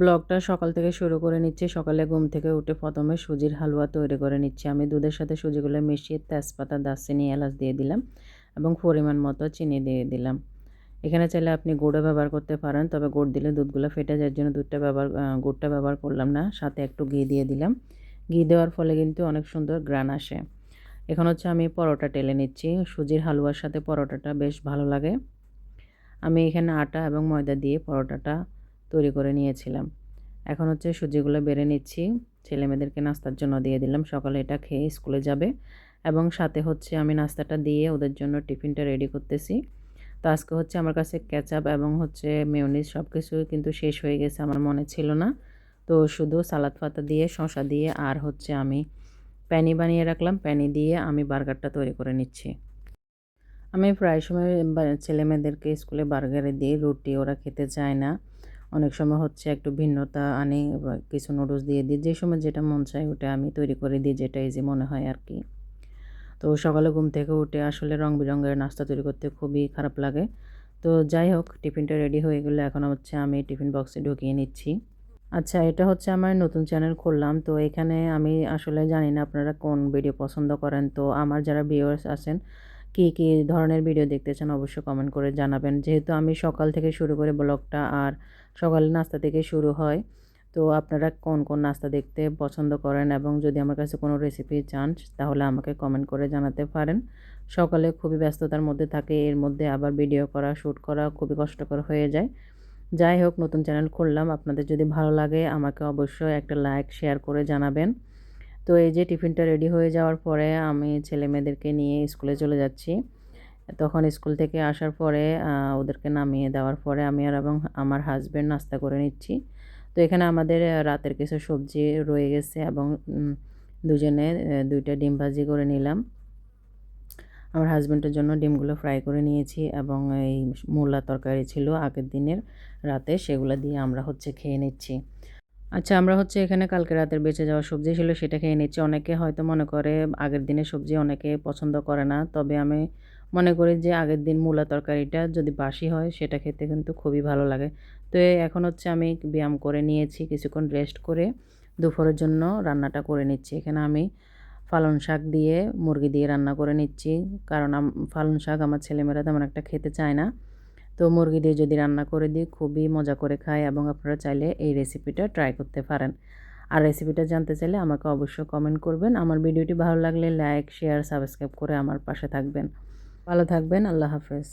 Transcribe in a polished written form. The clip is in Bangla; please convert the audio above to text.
ব্লগটা সকাল থেকে শুরু করে নিচ্ছি। সকালে ঘুম থেকে উঠে প্রথমে সুজির হালুয়া তৈরি করে নিচ্ছি। আমি দুধের সাথে সুজিগুলো মিশিয়ে তেজপাতা, দারচিনি, এলাচ দিয়ে দিলাম এবং পরিমাণ মতো চিনি দিয়ে দিলাম। এখানে চাইলে আপনি গুড়ও ব্যবহার করতে পারেন, তবে গুড় দিলে দুধগুলো ফেটে যাওয়ার জন্য গুড়টা ব্যবহার করলাম না। সাথে একটু ঘি দিয়ে দিলাম। ঘি দেওয়ার ফলে কিন্তু অনেক সুন্দর ঘ্রাণ আসে। এখন হচ্ছে আমি পরোটা টেলে নিচ্ছি। সুজির হালুয়ার সাথে পরোটাটা বেশ ভালো লাগে। আমি এখানে আটা এবং ময়দা দিয়ে পরোটাটা তৈরি করে নিয়েছিলাম। এখন হচ্ছে সুজিগুলো বেড়ে নিচ্ছি। ছেলেমেয়েদেরকে নাস্তার জন্য দিয়ে দিলাম। সকালে এটা খেয়ে স্কুলে যাবে এবং সাথে হচ্ছে আমি নাস্তাটা দিয়ে ওদের জন্য টিফিনটা রেডি করতেছি। তো আজকে হচ্ছে আমার কাছে কেচাপ এবং হচ্ছে মেয়োনিজ সব কিছুই কিন্তু শেষ হয়ে গেছে, আমার মনে ছিল না। তো শুধু সালাদ পাতা দিয়ে, শসা দিয়ে আর হচ্ছে আমি প্যানি বানিয়ে রাখলাম। প্যানি দিয়ে আমি বার্গারটা তৈরি করে নিচ্ছি। আমি প্রায় সময় ছেলেমেয়েদেরকে স্কুলে বার্গারে দিই, রুটি ওরা খেতে চায় না। অনেক সময় হচ্ছে একটু ভিন্নতা আনি বা কিছু নুডলস দিয়ে দিই। যে সময় যেটা মন চায় ওটা আমি তৈরি করে দিই, যেটা ইজি মনে হয় আর কি। তো সকালে ঘুম থেকে উঠে আসলে রং-বেরঙের নাস্তা তৈরি করতে খুবই খারাপ লাগে। তো যাই হোক, টিফিনটা রেডি হয়ে গেলে এখন হচ্ছে আমি টিফিন বক্সে ঢুকিয়ে নিচ্ছি। আচ্ছা, এটা হচ্ছে আমার নতুন চ্যানেল খুললাম। তো এখানে আমি আসলে জানি না আপনারা কোন ভিডিও পছন্দ করেন। তো আমার যারা ভিউয়ার্স আছেন, কী ধরনের ভিডিও দেখতে চান অবশ্যই কমেন্ট করে জানাবেন। যেহেতু আমি সকাল থেকে শুরু করে ব্লগটা আর সকালের নাস্তা থেকে শুরু হয়। তো আপনারা কোন নাস্তা দেখতে পছন্দ করেন এবং যদি আমার কাছে কোনো রেসিপি চান তাহলে আমাকে কমেন্ট করে জানাতে পারেন। সকালে খুবই ব্যস্ততার মধ্যে থাকে, এর মধ্যে আবার ভিডিও করা, শ্যুট করা খুবই কষ্টকর হয়ে যায়। যাই হোক, নতুন চ্যানেল খুললাম। আপনাদের যদি ভালো লাগে আমাকে অবশ্যই একটা লাইক, শেয়ার করে জানাবেন। তো এই যে টিফিনটা রেডি হয়ে যাওয়ার পরে আমি ছেলেমেয়েদেরকে নিয়ে স্কুলে চলে যাচ্ছি। তখন স্কুল থেকে আসার পরে ওদেরকে নামিয়ে দেওয়ার পরে আমি আর এবং আমার হাসব্যান্ড নাস্তা করে নিচ্ছি। তো এখানে আমাদের রাতের কিছু সবজি রয়ে গেছে এবং দুজনে ২ টা ডিম ভাজি করে নিলাম। আমার হাসব্যান্ডের জন্য ডিমগুলো ফ্রাই করে নিয়েছি এবং এই মূলা তরকারি ছিল আগের দিনের রাতে, সেগুলো দিয়ে আমরা হচ্ছে খেয়ে নিচ্ছি। আচ্ছা, আমরা হচ্ছে এখানে কালকে রাতের বেঁচে যাওয়া সবজি ছিল সেটা খেয়ে নিচ্ছি। অনেকে হয়তো মনে করে আগের দিনের সবজি অনেকে পছন্দ করে না। তবে আমি মনে করি যে আগের দিন মূলা তরকারিটা যদি বাসি হয় সেটা খেতে কিন্তু খুবই ভালো লাগে। তো এখন হচ্ছে আমি ব্যায়াম করে নিয়েছি, কিছুক্ষণ রেস্ট করে দুপুরের জন্য রান্নাটা করে নিচ্ছি। এখানে আমি পালং শাক দিয়ে মুরগি দিয়ে রান্না করে নিচ্ছি। কারণ পালং শাক আমার ছেলেমেয়েরা তেমন একটা খেতে চায় না। তো মুরগি দিয়ে যদি রান্না করে দিই খুবই মজা করে খায় এবং আপনারা চাইলে এই রেসিপিটা ট্রাই করতে পারেন। আর রেসিপিটা জানতে চাইলে আমাকে অবশ্যই কমেন্ট করবেন। আমার ভিডিওটি ভালো লাগলে লাইক, শেয়ার, সাবস্ক্রাইব করে আমার পাশে থাকবেন। ভালো থাকবেন। আল্লাহ হাফেজ।